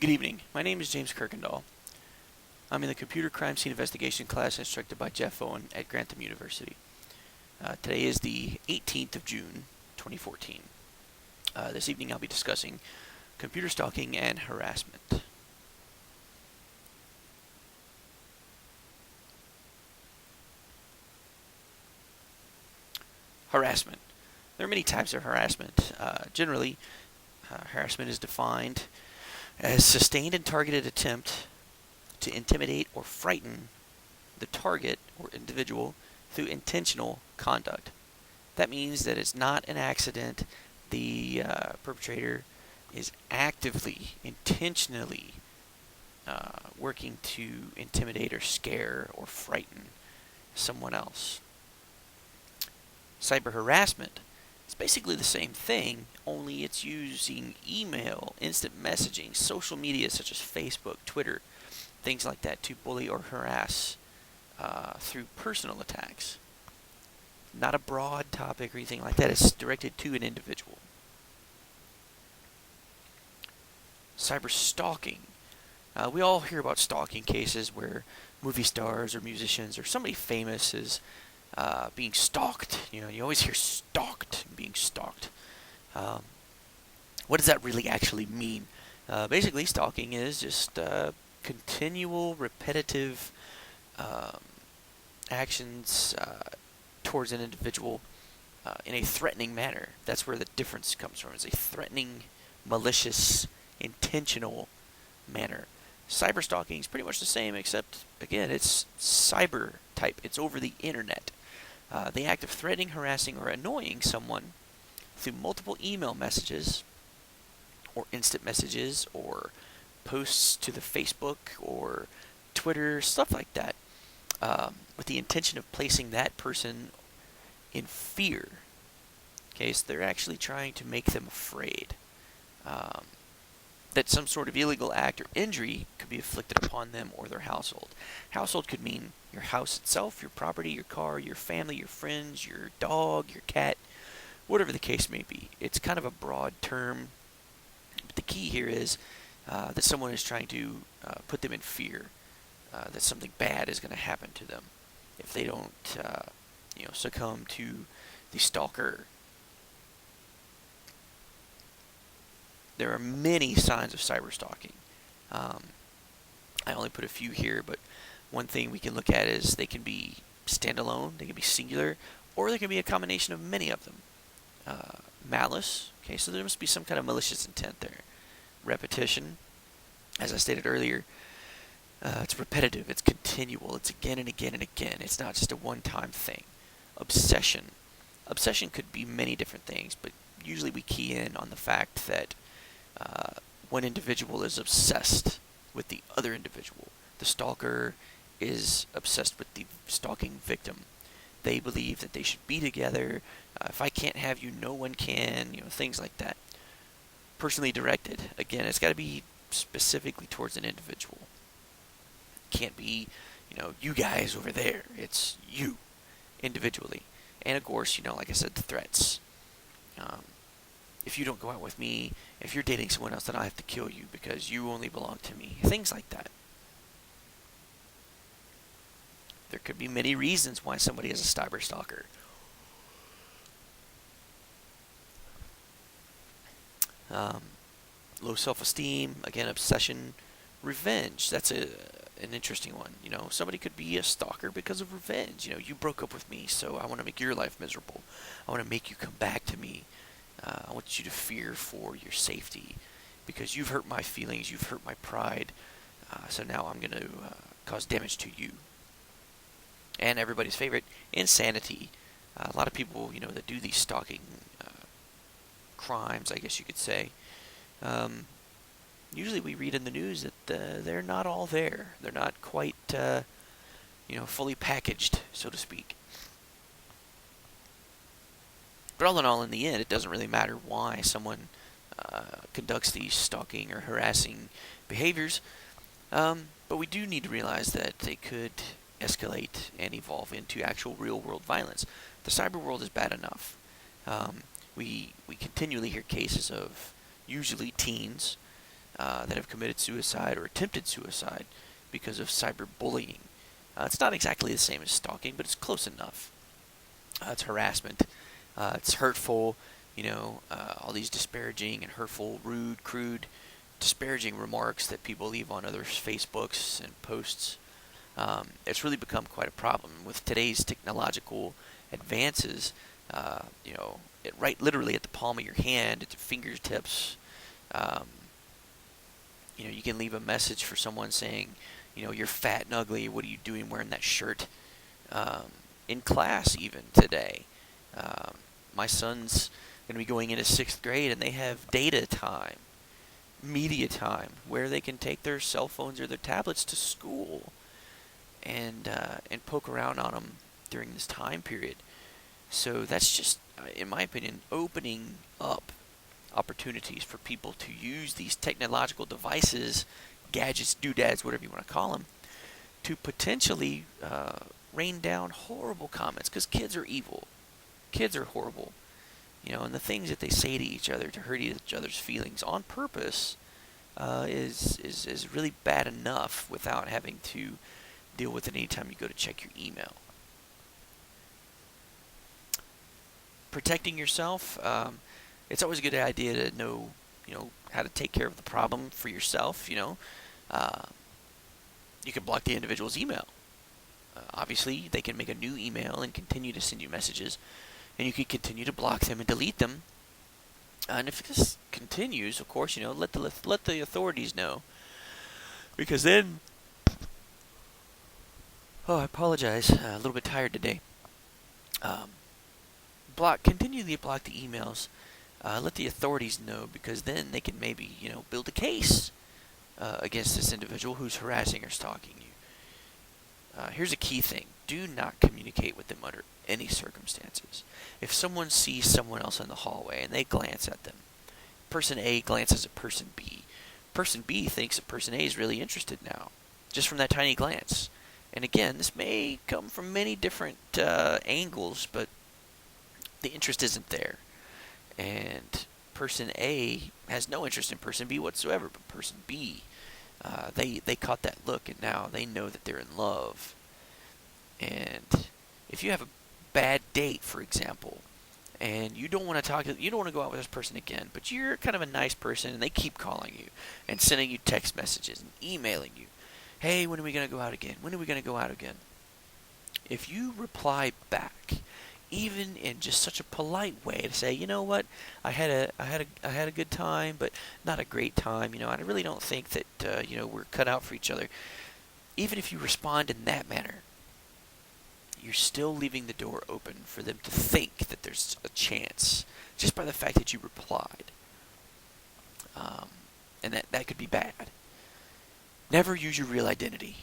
Good evening. My name is James Kirkendall. I'm in the Computer Crime Scene Investigation class instructed by Jeff Owen at Grantham University. Today is the 18th of June, 2014. This evening I'll be discussing computer stalking and harassment. Harassment. There are many types of harassment. Generally, harassment is defined as sustained and targeted attempt to intimidate or frighten the target or individual through intentional conduct. That means that it's not an accident. The perpetrator is actively, intentionally working to intimidate or scare or frighten someone else. Cyber harassment is basically the same thing, only it's using email, instant messaging, social media such as Facebook, Twitter, things like that to bully or harass through personal attacks. Not a broad topic or anything like that. It's directed to an individual. Cyber stalking. We all hear about stalking cases where movie stars or musicians or somebody famous is being stalked. You always hear stalked, being stalked. What does that really actually mean? Basically, stalking is just continual, repetitive actions towards an individual in a threatening manner. That's where the difference comes from. It's a threatening, malicious, intentional manner. Cyber stalking is pretty much the same, except, again, it's cyber type. It's over the internet. The act of threatening, harassing, or annoying someone through multiple email messages or instant messages or posts to the Facebook or Twitter, stuff like that, with the intention of placing that person in fear. Okay, so they're actually trying to make them afraid that some sort of illegal act or injury could be inflicted upon them or their household. Household could mean your house itself, your property, your car, your family, your friends, your dog, your cat, whatever the case may be. It's kind of a broad term, but the key here is that someone is trying to put them in fear that something bad is going to happen to them if they don't, succumb to the stalker. There are many signs of cyber stalking. I only put a few here, but one thing we can look at is they can be standalone, they can be singular, or there can be a combination of many of them. Malice, okay, so there must be some kind of malicious intent there. Repetition, as I stated earlier, it's repetitive, it's continual, it's again and again and again. It's not just a one-time thing. Obsession. Obsession could be many different things, but usually we key in on the fact that one individual is obsessed with the other individual. The stalker is obsessed with the stalking victim. They believe that they should be together. If I can't have you, no one can. Things like that. Personally directed. Again, it's got to be specifically towards an individual. Can't be, you guys over there. It's you, individually. And of course, like I said, the threats. If you don't go out with me, if you're dating someone else, then I have to kill you because you only belong to me. Things like that. There could be many reasons why somebody is a cyber stalker. Low self-esteem, again, obsession, revenge. That's an interesting one. Somebody could be a stalker because of revenge. You broke up with me, so I want to make your life miserable. I want to make you come back to me. I want you to fear for your safety because you've hurt my feelings, you've hurt my pride, so now I'm going to cause damage to you. And everybody's favorite, insanity. A lot of people, that do these stalking crimes, I guess you could say, usually we read in the news that they're not all there. They're not quite, fully packaged, so to speak. But all in all, in the end, it doesn't really matter why someone conducts these stalking or harassing behaviors. But we do need to realize that they could escalate and evolve into actual real-world violence. The cyber world is bad enough. We continually hear cases of usually teens that have committed suicide or attempted suicide because of cyberbullying. It's not exactly the same as stalking, but it's close enough. It's harassment. It's hurtful. All these disparaging and hurtful, rude, crude, disparaging remarks that people leave on others' Facebooks and posts. It's really become quite a problem with today's technological advances. It right literally at the palm of your hand, at your fingertips. Um, you can leave a message for someone saying, you're fat and ugly. What are you doing wearing that shirt? Um, in class, even today, my son's going to be going into 6th grade, and they have data time, media time, where they can take their cell phones or their tablets to school and poke around on them during this time period. So that's just, in my opinion, opening up opportunities for people to use these technological devices, gadgets, doodads, whatever you want to call them, to potentially rain down horrible comments, because kids are evil. Kids are horrible. And the things that they say to each other to hurt each other's feelings on purpose is really bad enough without having to deal with it anytime you go to check your email. Protecting yourself, it's always a good idea to know, how to take care of the problem for yourself. You can block the individual's email. Obviously, they can make a new email and continue to send you messages, and you can continue to block them and delete them. And if this continues, of course, let the authorities know, because then, I apologize, a little bit tired today. Continually block the emails. Let the authorities know, because then they can maybe, build a case against this individual who's harassing or stalking you. Here's a key thing. Do not communicate with them under any circumstances. If someone sees someone else in the hallway and they glance at them, person A glances at person B. Person B thinks that person A is really interested now, just from that tiny glance. And again, this may come from many different angles, but the interest isn't there. And person A has no interest in person B whatsoever, but person B, they caught that look, and now they know that they're in love. And if you have a bad date, for example, and you don't want to go out with this person again, but you're kind of a nice person, and they keep calling you and sending you text messages and emailing you, hey, when are we going to go out again? When are we going to go out again? If you reply back, even in just such a polite way, to say, you know what, I had a good time, but not a great time. I really don't think that we're cut out for each other. Even if you respond in that manner, you're still leaving the door open for them to think that there's a chance, just by the fact that you replied. And that could be bad. Never use your real identity,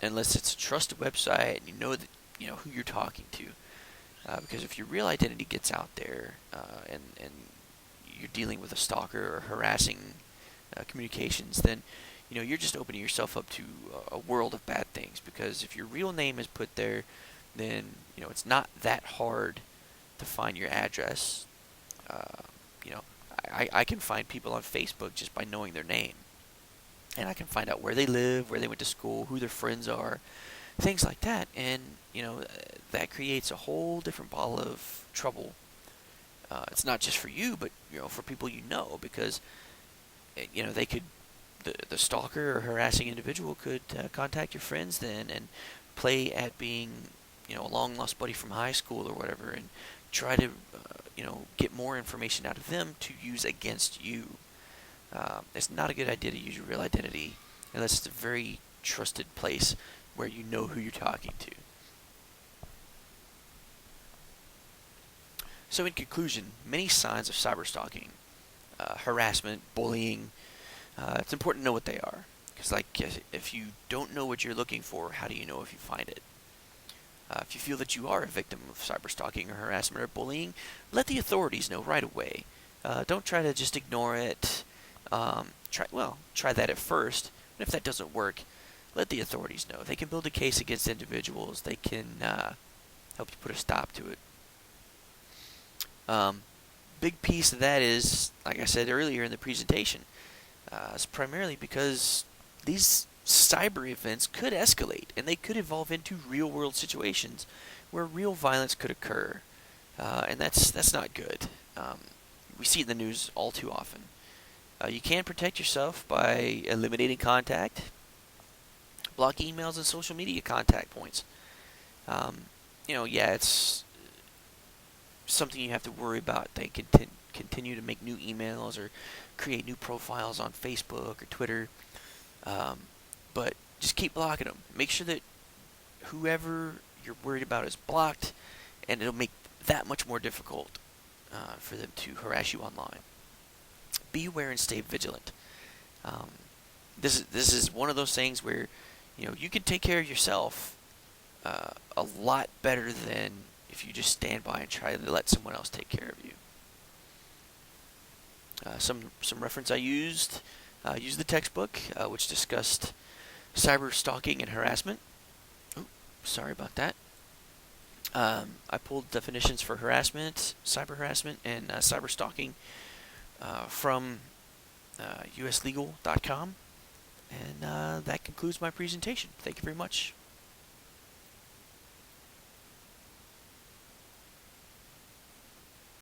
unless it's a trusted website and you know that who you're talking to. Because if your real identity gets out there, and you're dealing with a stalker or harassing communications, then you're just opening yourself up to a world of bad things. Because if your real name is put there, then it's not that hard to find your address. I can find people on Facebook just by knowing their name, and I can find out where they live, where they went to school, who their friends are, things like that. And that creates a whole different ball of trouble. It's not just for you, but for people because they could, the stalker or harassing individual could contact your friends then and play at being a long lost buddy from high school or whatever, and try to get more information out of them to use against you. It's not a good idea to use your real identity unless it's a very trusted place where you know who you're talking to. So in conclusion, many signs of cyberstalking, harassment, bullying, it's important to know what they are. Because if you don't know what you're looking for, how do you know if you find it? If you feel that you are a victim of cyberstalking or harassment or bullying, let the authorities know right away. Don't try to just ignore it. Try that at first. And if that doesn't work, let the authorities know. They can build a case against individuals. They can help you put a stop to it. big piece of that is, like I said earlier in the presentation, is primarily because these cyber events could escalate and they could evolve into real world situations where real violence could occur. And that's not good. We see it in the news all too often. You can protect yourself by eliminating contact, block emails and social media contact points. Um, yeah, it's something you have to worry about. They continue to make new emails or create new profiles on Facebook or Twitter. Um, but just keep blocking them. Make sure that whoever you're worried about is blocked, and it'll make that much more difficult for them to harass you online. Be aware and stay vigilant. Um, this is one of those things where you can take care of yourself a lot better than if you just stand by and try to let someone else take care of you. Some reference I used the textbook which discussed cyber stalking and harassment. Oh, sorry about that. I pulled definitions for harassment, cyber harassment, and cyber stalking from uslegal.com, and that concludes my presentation. Thank you very much.